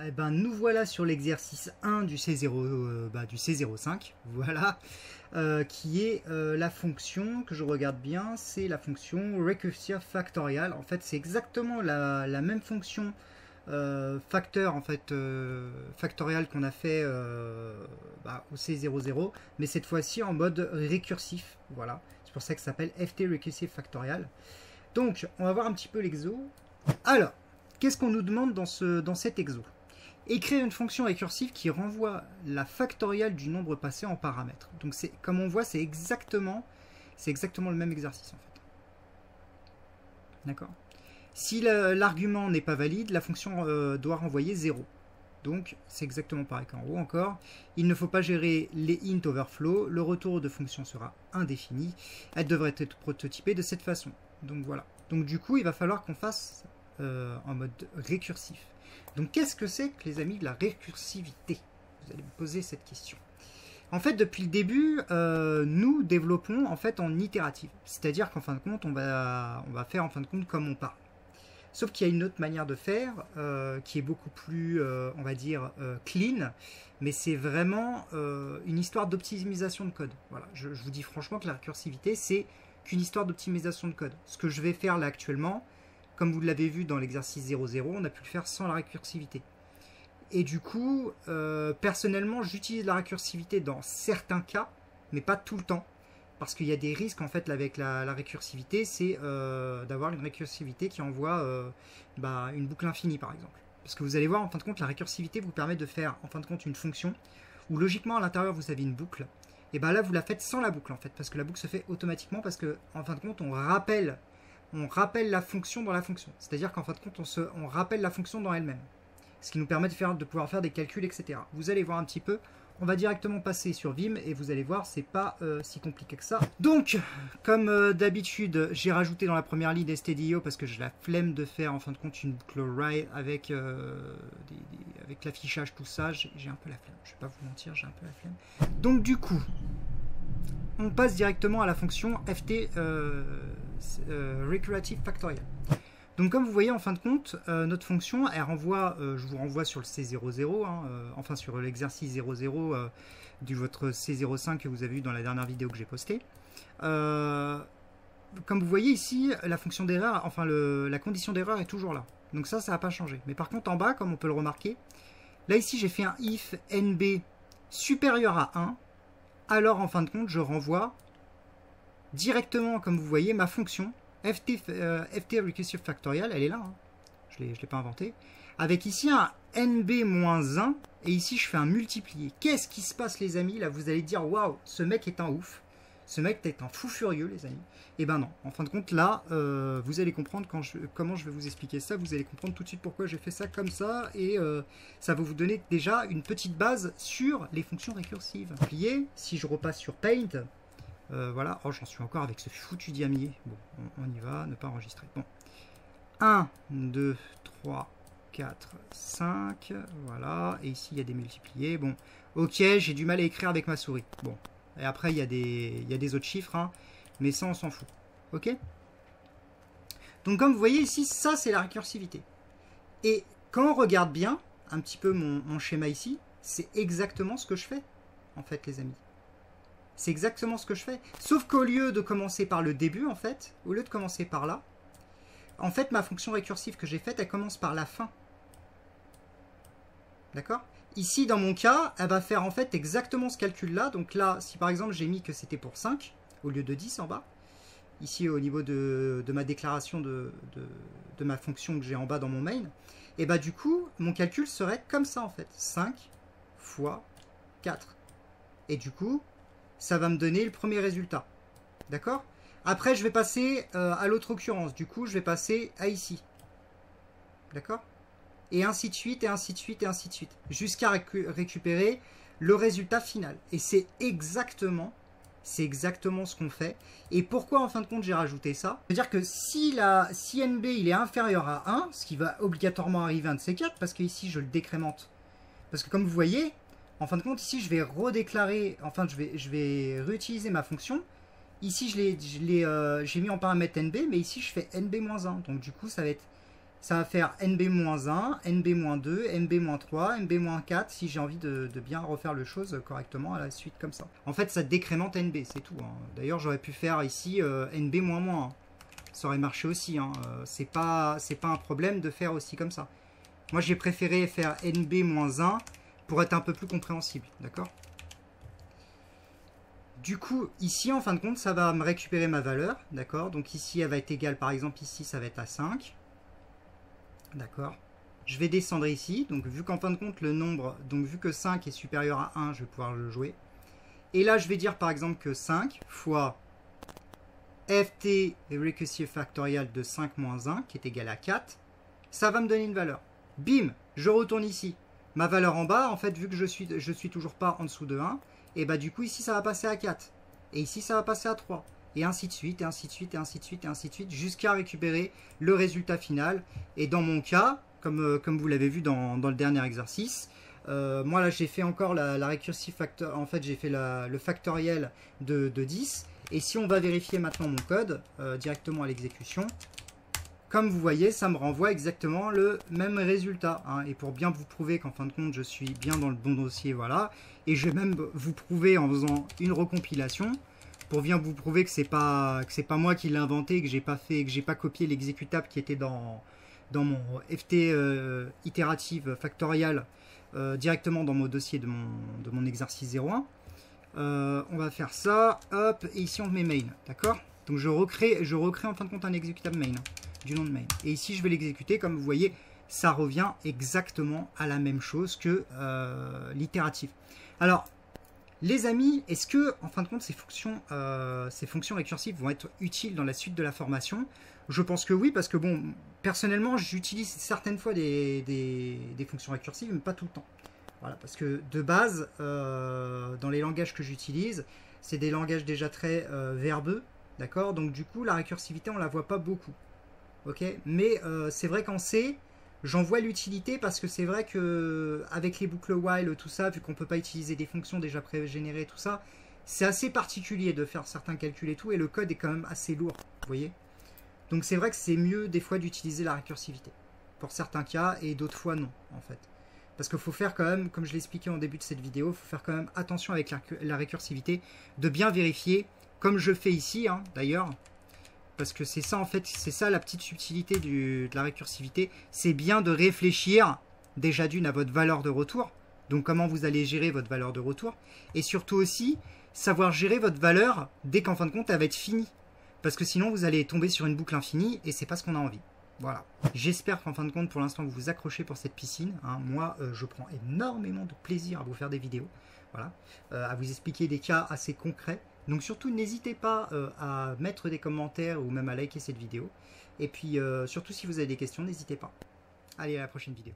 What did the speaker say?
Eh ben, nous voilà sur l'exercice 1 du C0, du C05, voilà, qui est la fonction, que je regarde bien, c'est la fonction recursive factorial. En fait, c'est exactement la même fonction facteur, en fait, factorial qu'on a fait au C00, mais cette fois-ci en mode récursif, voilà. C'est pour ça que ça s'appelle FT recursive factorial. Donc, on va voir un petit peu l'exo. Alors, qu'est-ce qu'on nous demande dans cet exo? Écrire une fonction récursive qui renvoie la factoriale du nombre passé en paramètres. Donc, comme on voit, c'est exactement le même exercice, en fait. D'accord? Si l'argument n'est pas valide, la fonction doit renvoyer 0. Donc, c'est exactement pareil qu'en haut encore. Il ne faut pas gérer les int overflow. Le retour de fonction sera indéfini. Elle devrait être prototypée de cette façon. Donc, voilà. Donc, du coup, il va falloir qu'on fasse en mode récursif. Donc, qu'est-ce que c'est que, les amis, de la récursivité? Vous allez me poser cette question. En fait, depuis le début, nous développons en fait en itérative. C'est-à-dire qu'en fin de compte, on va faire en fin de compte comme on parle. Sauf qu'il y a une autre manière de faire qui est beaucoup plus, on va dire, clean. Mais c'est vraiment une histoire d'optimisation de code. Voilà, je vous dis franchement que la récursivité, c'est qu'une histoire d'optimisation de code. Ce que je vais faire là actuellement, comme vous l'avez vu dans l'exercice 00, on a pu le faire sans la récursivité. Et du coup, personnellement, j'utilise la récursivité dans certains cas, mais pas tout le temps. Parce qu'il y a des risques, en fait, avec la récursivité, c'est d'avoir une récursivité qui envoie une boucle infinie, par exemple. Parce que vous allez voir, en fin de compte, la récursivité vous permet de faire, en fin de compte, une fonction où, logiquement, à l'intérieur, vous avez une boucle. Et bien là, vous la faites sans la boucle, en fait, parce que la boucle se fait automatiquement, parce que, en fin de compte, on rappelle la fonction dans la fonction. C'est-à-dire qu'en fin de compte, on rappelle la fonction dans elle-même. Ce qui nous permet de pouvoir faire des calculs, etc. Vous allez voir un petit peu. On va directement passer sur Vim et vous allez voir, c'est pas si compliqué que ça. Donc, comme d'habitude, j'ai rajouté dans la première ligne stdio parce que j'ai la flemme de faire en fin de compte une boucle write avec l'affichage, tout ça. J'ai un peu la flemme, je vais pas vous mentir, j'ai un peu la flemme. Donc du coup, on passe directement à la fonction FT recursive factorial. Donc comme vous voyez, en fin de compte, notre fonction, elle renvoie, je vous renvoie sur le C00, enfin sur l'exercice 00 de votre C05 que vous avez vu dans la dernière vidéo que j'ai postée. Comme vous voyez ici, la fonction d'erreur, enfin la condition d'erreur est toujours là. Donc ça n'a pas changé. Mais par contre en bas, comme on peut le remarquer, là ici j'ai fait un if nb supérieur à 1, alors en fin de compte je renvoie directement, comme vous voyez, ma fonction FT recursive factorial, elle est là, hein. Je ne l'ai pas inventé, avec ici un NB-1, et ici je fais un multiplié. Qu'est-ce qui se passe, les amis? Là vous allez dire, waouh, ce mec est un ouf, ce mec est un fou furieux, les amis. Et ben non, en fin de compte, là, vous allez comprendre comment je vais vous expliquer ça, vous allez comprendre tout de suite pourquoi j'ai fait ça comme ça, et ça va vous donner déjà une petite base sur les fonctions récursives. Si je repasse sur Paint, voilà, oh j'en suis encore avec ce foutu diamier. Bon, on y va, ne pas enregistrer. Bon, 1, 2, 3, 4, 5, voilà, et ici il y a des multipliés. Bon, ok, j'ai du mal à écrire avec ma souris. Bon, et après il y a des autres chiffres, hein, mais ça on s'en fout, ok? Donc comme vous voyez ici, ça c'est la récursivité. Et quand on regarde bien un petit peu mon schéma ici, c'est exactement ce que je fais, en fait, les amis. C'est exactement ce que je fais. Sauf qu'au lieu de commencer par le début, en fait, au lieu de commencer par là, en fait, ma fonction récursive que j'ai faite, elle commence par la fin. D'accord? Ici, dans mon cas, elle va faire en fait exactement ce calcul-là. Donc là, si par exemple, j'ai mis que c'était pour 5, au lieu de 10 en bas, ici au niveau de ma déclaration de ma fonction que j'ai en bas dans mon main, et bah du coup, mon calcul serait comme ça en fait. 5 fois 4. Et du coup, ça va me donner le premier résultat. D'accord? Après, je vais passer à l'autre occurrence. Du coup, je vais passer à ici. D'accord? Et ainsi de suite, et ainsi de suite, et ainsi de suite. Jusqu'à récupérer le résultat final. Et c'est exactement ce qu'on fait. Et pourquoi, en fin de compte, j'ai rajouté ça? C'est-à-dire que si NB il est inférieur à 1, ce qui va obligatoirement arriver un de ces quatre, parce que ici, je le décrémente. Parce que comme vous voyez, en fin de compte, ici, je vais redéclarer, enfin, je vais réutiliser ma fonction. Ici, j'ai mis en paramètre NB, mais ici, je fais NB-1. Donc, du coup, ça va être Ça va faire NB-1, NB-2, NB-3, NB-4 si j'ai envie de bien refaire le chose correctement à la suite comme ça. En fait, ça décrémente NB, c'est tout. Hein. D'ailleurs, j'aurais pu faire ici NB-. Ça aurait marché aussi. Hein. C'est pas un problème de faire aussi comme ça. Moi, j'ai préféré faire NB-1 pour être un peu plus compréhensible. D'accord ? Du coup, ici, en fin de compte, ça va me récupérer ma valeur. D'accord ? Donc ici, elle va être égale, par exemple, ici, ça va être à 5. D'accord. Je vais descendre ici. Donc, vu qu'en fin de compte, le nombre... Donc, vu que 5 est supérieur à 1, je vais pouvoir le jouer. Et là, je vais dire, par exemple, que 5 fois ft recursive factorial de 5 moins 1, qui est égal à 4, ça va me donner une valeur. Bim, je retourne ici. Ma valeur en bas, en fait, vu que je suis toujours pas en dessous de 1, et bah du coup, ici, ça va passer à 4. Et ici, ça va passer à 3. Et ainsi de suite, et ainsi de suite, et ainsi de suite, et ainsi de suite, jusqu'à récupérer le résultat final. Et dans mon cas, comme vous l'avez vu dans le dernier exercice, moi là, j'ai fait encore la recursive factor. En fait, j'ai fait le factoriel de 10. Et si on va vérifier maintenant mon code directement à l'exécution, comme vous voyez, ça me renvoie exactement le même résultat. Hein. Et pour bien vous prouver qu'en fin de compte, je suis bien dans le bon dossier, voilà. Et je vais même vous prouver en faisant une recompilation, pour bien vous prouver que c'est pas moi qui l'ai inventé, que j'ai pas copié l'exécutable qui était dans mon FT itérative factorial directement dans mon dossier de mon exercice 01. On va faire ça, hop, et ici on met main, d'accord? Donc je recrée en fin de compte un exécutable main, du nom de main. Et ici je vais l'exécuter, comme vous voyez, ça revient exactement à la même chose que l'itérative. Alors, les amis, est-ce que, en fin de compte, ces fonctions récursives vont être utiles dans la suite de la formation? Je pense que oui, parce que bon, personnellement, j'utilise certaines fois des fonctions récursives, mais pas tout le temps. Voilà, parce que de base, dans les langages que j'utilise, c'est des langages déjà très verbeux, d'accord? Donc du coup, la récursivité, on la voit pas beaucoup, ok? Mais c'est vrai qu'en C, j'en vois l'utilité parce que c'est vrai que avec les boucles while, tout ça, vu qu'on peut pas utiliser des fonctions déjà pré-générées, tout ça, c'est assez particulier de faire certains calculs et tout, et le code est quand même assez lourd, vous voyez? Donc c'est vrai que c'est mieux des fois d'utiliser la récursivité, pour certains cas, et d'autres fois non, en fait. Parce qu'il faut faire quand même, comme je l'ai expliqué en début de cette vidéo, il faut faire quand même attention avec la récursivité, de bien vérifier, comme je fais ici, hein, d'ailleurs, parce que c'est ça en fait, c'est ça la petite subtilité de la récursivité, c'est bien de réfléchir déjà d'une à votre valeur de retour, donc comment vous allez gérer votre valeur de retour, et surtout aussi savoir gérer votre valeur dès qu'en fin de compte elle va être finie, parce que sinon vous allez tomber sur une boucle infinie et c'est pas ce qu'on a envie. Voilà, j'espère qu'en fin de compte pour l'instant vous vous accrochez pour cette piscine, hein. Moi je prends énormément de plaisir à vous faire des vidéos, voilà, à vous expliquer des cas assez concrets. Donc surtout, n'hésitez pas à mettre des commentaires ou même à liker cette vidéo. Et puis surtout, si vous avez des questions, n'hésitez pas. Allez, à la prochaine vidéo.